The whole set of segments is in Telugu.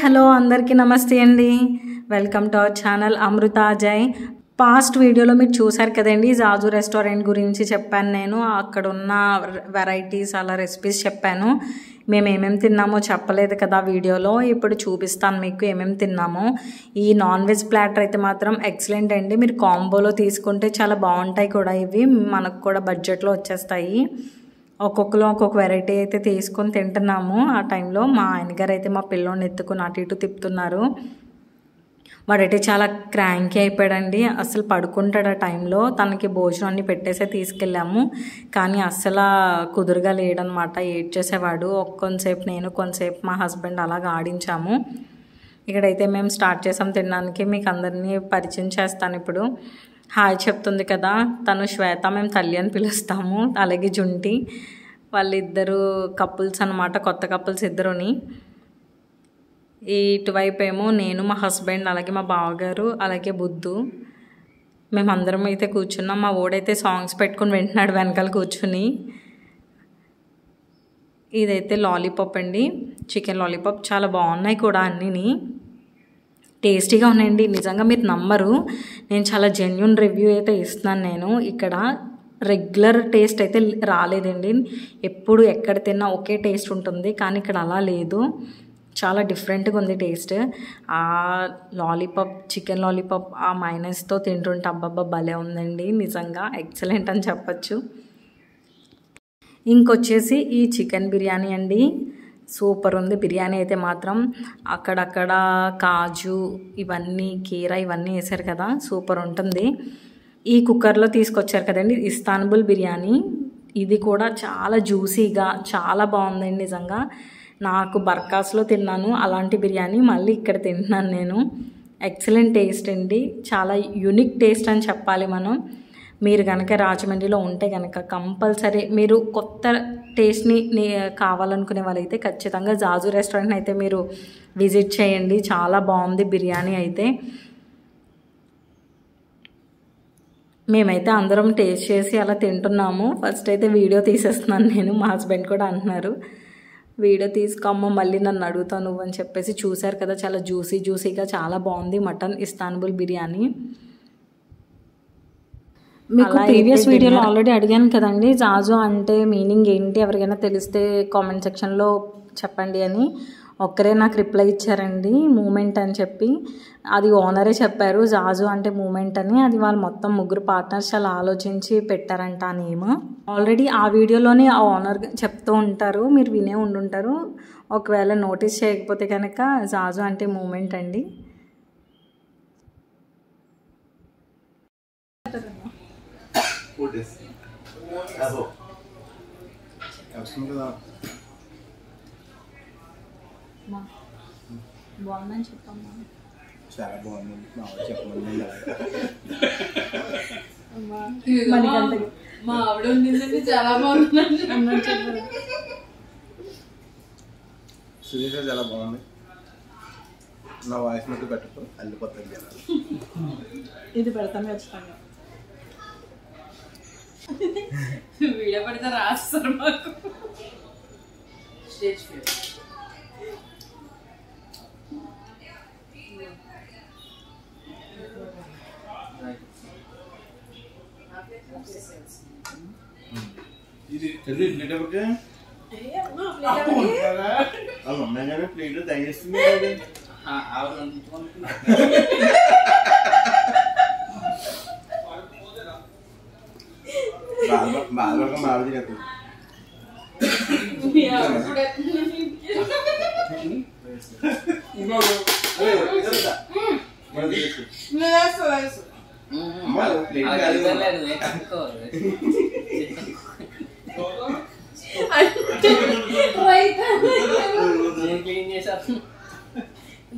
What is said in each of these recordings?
హలో అందరికీ నమస్తే అండి. Welcome to our channel Amrita Ajay. Past వీడియోలో మీరు చూసారు కదండి, జాజు రెస్టారెంట్ గురించి చెప్పాను. నేను అక్కడ ఉన్న వెరైటీస్ అలా రెసిపీస్ చెప్పాను. మేము ఏమేమి తిన్నామో చెప్పలేదు కదా వీడియోలో. ఇప్పుడు చూపిస్తాను మీకు ఏమేమి తిన్నామో. ఈ నాన్ వెజ్ ప్లాటర్ అయితే మాత్రం ఎక్సలెంట్ అండి. మీరు కాంబోలో తీసుకుంటే చాలా బాగుంటాయి కూడా. ఇవి మనకు కూడా బడ్జెట్లో వచ్చేస్తాయి. ఒక్కొక్కరు ఒక్కొక్క వెరైటీ అయితే తీసుకొని తింటున్నాము. ఆ టైంలో మా ఆయనగారు అయితే మా పిల్లోని ఎత్తుకుని అటు ఇటు తిప్పుతున్నారు. వాడైతే చాలా క్రాంకీ అయిపోయాడండి. అసలు పడుకుంటాడు ఆ టైంలో. తనకి భోజనం అన్ని పెట్టేసే తీసుకెళ్ళాము, కానీ అస్సలు కుదురుగా లేడనమాట. ఏడ్చేసేవాడు. కొంతసేపు నేను, కొంతసేపు మా హస్బెండ్ అలాగ ఆడించాము. ఇక్కడైతే మేము స్టార్ట్ చేసాం తినడానికి. మీకు అందరినీ పరిచయం చేస్తాను ఇప్పుడు. హాయ్ చెప్తుంది కదా, తను శ్వేత, మేము తల్లి అని పిలుస్తాము. అలాగే జుంటి, వాళ్ళిద్దరు కపుల్స్ అనమాట, కొత్త కపుల్స్ ఇద్దరుని. ఇటువైపు ఏమో నేను, మా హస్బెండ్, అలాగే మా బావగారు, అలాగే బుద్ధు. మేమందరం అయితే కూర్చున్నాం. మా ఓడైతే సాంగ్స్ పెట్టుకుని వింటున్నాడు వెనకాల కూర్చుని. ఇదైతే లాలీపాప్ అండి, చికెన్ లాలీపాప్. చాలా బాగున్నాయి కూడా, అన్నీని టేస్టీగా ఉన్నాయండి. నిజంగా మీరు నమ్మరు, నేను చాలా జెన్యూన్ రివ్యూ అయితే ఇస్తున్నాను. నేను ఇక్కడ రెగ్యులర్ టేస్ట్ అయితే రాలేదండి. ఎప్పుడు ఎక్కడ తిన్నా ఒకే టేస్ట్ ఉంటుంది, కానీ ఇక్కడ అలా లేదు. చాలా డిఫరెంట్గా ఉంది టేస్ట్. ఆ లాలీపాప్, చికెన్ లాలీపాప్ ఆ మైనస్తో తింటుంటే అబ్బబ్బా భలే ఉందండి. నిజంగా ఎక్సలెంట్ అని చెప్పచ్చు. ఇంకొచ్చేసి ఈ చికెన్ బిర్యానీ అండి, సూపర్ ఉంది బిర్యానీ అయితే మాత్రం. అక్కడక్కడ కాజు ఇవన్నీ, కీరా ఇవన్నీ వేసారు కదా, సూపర్ ఉంటుంది. ఈ కుక్కర్లో తీసుకొచ్చారు కదండి ఇస్తాన్బుల్ బిర్యానీ. ఇది కూడా చాలా జ్యూసీగా చాలా బాగుందండి. నిజంగా నాకు బర్కాస్లో తిన్నాను అలాంటి బిర్యానీ, మళ్ళీ ఇక్కడ తింటున్నాను నేను. ఎక్సలెంట్ టేస్ట్ అండి, చాలా యూనిక్ టేస్ట్ అని చెప్పాలి మనం. మీరు కనుక రాజమండ్రిలో ఉంటే కనుక కంపల్సరీ మీరు కొత్త టేస్ట్ని కావాలనుకునే వాళ్ళైతే ఖచ్చితంగా జాజు రెస్టారెంట్ని అయితే మీరు విజిట్ చేయండి. చాలా బాగుంది బిర్యానీ అయితే. మేమైతే అందరం టేస్ట్ చేసి అలా తింటున్నాము. ఫస్ట్ అయితే వీడియో తీసేస్తున్నాను నేను. మా హస్బెండ్ కూడా అంటున్నారు వీడియో తీసుకోమ్మ, మళ్ళీ నన్ను అడుగుతావు నువ్వు అని చెప్పేసి. చూశారు కదా, చాలా జ్యూసీగా చాలా బాగుంది మటన్ ఇస్తాన్బుల్ బిర్యానీ. మీకు ప్రీవియస్ వీడియోలో ఆల్రెడీ అడిగాను కదండి, జాజు అంటే మీనింగ్ ఏంటి, ఎవరికైనా తెలిస్తే కామెంట్ సెక్షన్లో చెప్పండి అని. ఒక్కరే నాకు రిప్లై ఇచ్చారండి, మూమెంట్ అని చెప్పి. అది ఓనరే చెప్పారు, జాజు అంటే మూమెంట్ అని. అది వాళ్ళు మొత్తం ముగ్గురు పార్ట్నర్స్ అలా ఆలోచించి పెట్టారంట ఆ నేమ్. ఆల్రెడీ ఆ వీడియోలోనే ఆ ఓనర్ చెప్తూ ఉంటారు, మీరు వినే ఉండుంటారు. ఒకవేళ నోటీస్ చేయకపోతే కనుక జాజు అంటే మూమెంట్ అండి. బాగుందని చెప్పమ్మా. చాలా బాగుంది, చెప్పండి. మా ఆవిడ ఉండిందండి, చాలా బాగుంది. సురేష్ చాలా బాగుంది. నా వాయిస్ మధ్య పెట్టకు, అల్లిపోతుంది కదా. ఇది పెడతాను ఖచ్చితంగా. వీడియో పడితే రాస్తారు మాకు. Stage fear. ప్లేట్ దయచేస్తుంది. బాగా మావిడి కదా.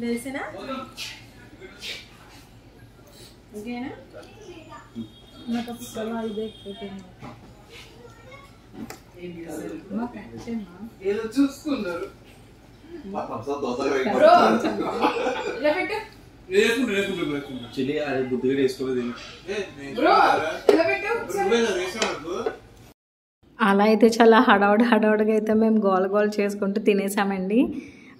లేసినా ఇంకేనా ఏదో చూసుకున్నారు. చెల్లి అది బుద్ధిగా వేసుకోలేదు. అలా అయితే చాలా హడావుడిగా అయితే మేము గోల చేసుకుంటూ తినేసామండి.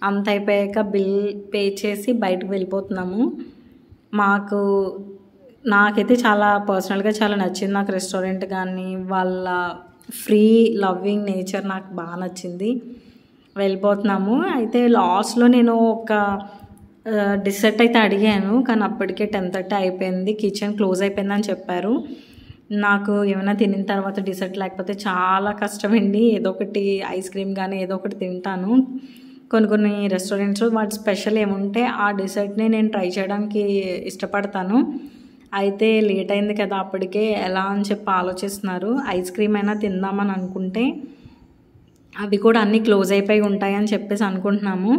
అంత అయిపోయాక బిల్ పే చేసి బయటకు వెళ్ళిపోతున్నాము. నాకైతే చాలా పర్సనల్గా చాలా నచ్చింది. నాకు రెస్టారెంట్ కానీ వాళ్ళ ఫ్రీ లవ్వింగ్ నేచర్ నాకు బాగా నచ్చింది. వెళ్ళిపోతున్నాము. అయితే లాస్ట్లో నేను ఒక డిసర్ట్ అయితే అడిగాను, కానీ అప్పటికే 10:30 అయిపోయింది, కిచెన్ క్లోజ్ అయిపోయిందని చెప్పారు. నాకు ఏమైనా తినిన తర్వాత డిసర్ట్ లేకపోతే చాలా కష్టమండి. ఏదో ఒకటి ఐస్ క్రీమ్ కానీ ఏదో ఒకటి తింటాను. కొన్ని రెస్టారెంట్స్లో వాటి స్పెషల్ ఏముంటే ఆ డిసర్ట్ని నేను ట్రై చేయడానికి ఇష్టపడతాను. అయితే లేట్ అయింది కదా, అప్పటికే ఎలా అని చెప్పి ఆలోచిస్తున్నారు. ఐస్ క్రీమ్ అయినా తిందామని అనుకుంటే అవి కూడా అన్నీ క్లోజ్ అయిపోయి ఉంటాయని చెప్పేసి అనుకుంటున్నాము.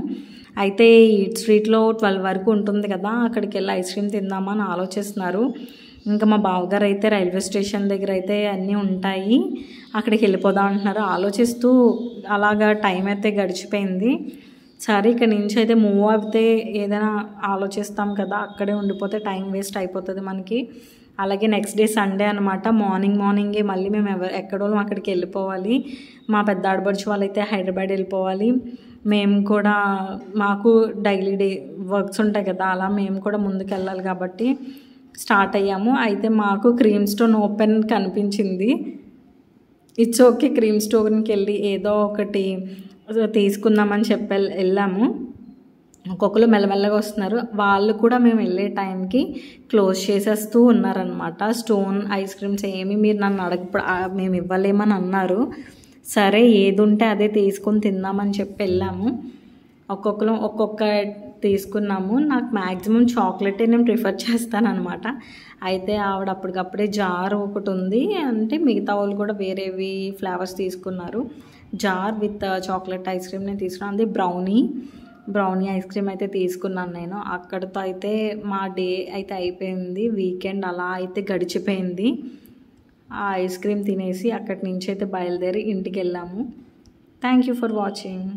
అయితే ఈట్ స్ట్రీట్లో 12 వరకు ఉంటుంది కదా, అక్కడికి వెళ్ళి ఐస్ క్రీమ్ తిందామని ఆలోచిస్తున్నారు. ఇంకా మా బావగారు అయితే రైల్వే స్టేషన్ దగ్గర అయితే అన్నీ ఉంటాయి, అక్కడికి వెళ్ళిపోదాం అంటున్నారు. ఆలోచిస్తూ అలాగా టైం అయితే గడిచిపోయింది. సరే ఇక్కడి నుంచి అయితే మూవ్ అయితే ఏదైనా ఆలోచిస్తాం కదా, అక్కడే ఉండిపోతే టైం వేస్ట్ అయిపోతుంది మనకి. అలాగే నెక్స్ట్ డే సండే అనమాట. మార్నింగే మళ్ళీ మేము ఎక్కడో అక్కడికి వెళ్ళిపోవాలి. మా పెద్ద ఆడబడుచు వాళ్ళైతే హైదరాబాద్ వెళ్ళిపోవాలి. మేము కూడా మాకు డైలీ వర్క్స్ ఉంటాయి కదా, అలా మేము కూడా ముందుకు వెళ్ళాలి కాబట్టి స్టార్ట్ అయ్యాము. అయితే మాకు క్రీమ్ స్టోన్ ఓపెన్ కనిపించింది. ఇట్స్ ఓకే, క్రీమ్ స్టోన్కి వెళ్ళి ఏదో ఒకటి తీసుకుందామని చెప్పి వెళ్ళాము. ఒక్కొక్కరు మెల్లమెల్లగా వస్తున్నారు. వాళ్ళు కూడా మేము వెళ్ళే టైంకి క్లోజ్ చేసేస్తూ ఉన్నారనమాట. స్టోన్ ఐస్ క్రీమ్స్ ఏమి మీరు నన్ను మేము ఇవ్వలేమని అన్నారు. సరే ఏది ఉంటే అదే తీసుకొని తిందామని చెప్పి వెళ్ళాము. ఒక్కొక్కరు ఒక్కొక్క తీసుకున్నాము. నాకు మ్యాక్సిమం చాక్లెటే నేను ప్రిఫర్ చేస్తాను అనమాట. అయితే ఆవిడ అప్పటికప్పుడే జార్ ఒకటి ఉంది అంటే మిగతా వాళ్ళు కూడా వేరేవి ఫ్లేవర్స్ తీసుకున్నారు. Jar with chocolate ice cream నేను తీసుకున్నాను. అది బ్రౌనీ ఐస్ క్రీమ్ అయితే తీసుకున్నాను నేను. అక్కడితో అయితే మా డే అయితే అయిపోయింది. వీకెండ్ అలా అయితే గడిచిపోయింది. ఆ ఐస్ క్రీమ్ తినేసి అక్కడి నుంచి అయితే బయలుదేరి ఇంటికి వెళ్ళాము. Thank you for watching.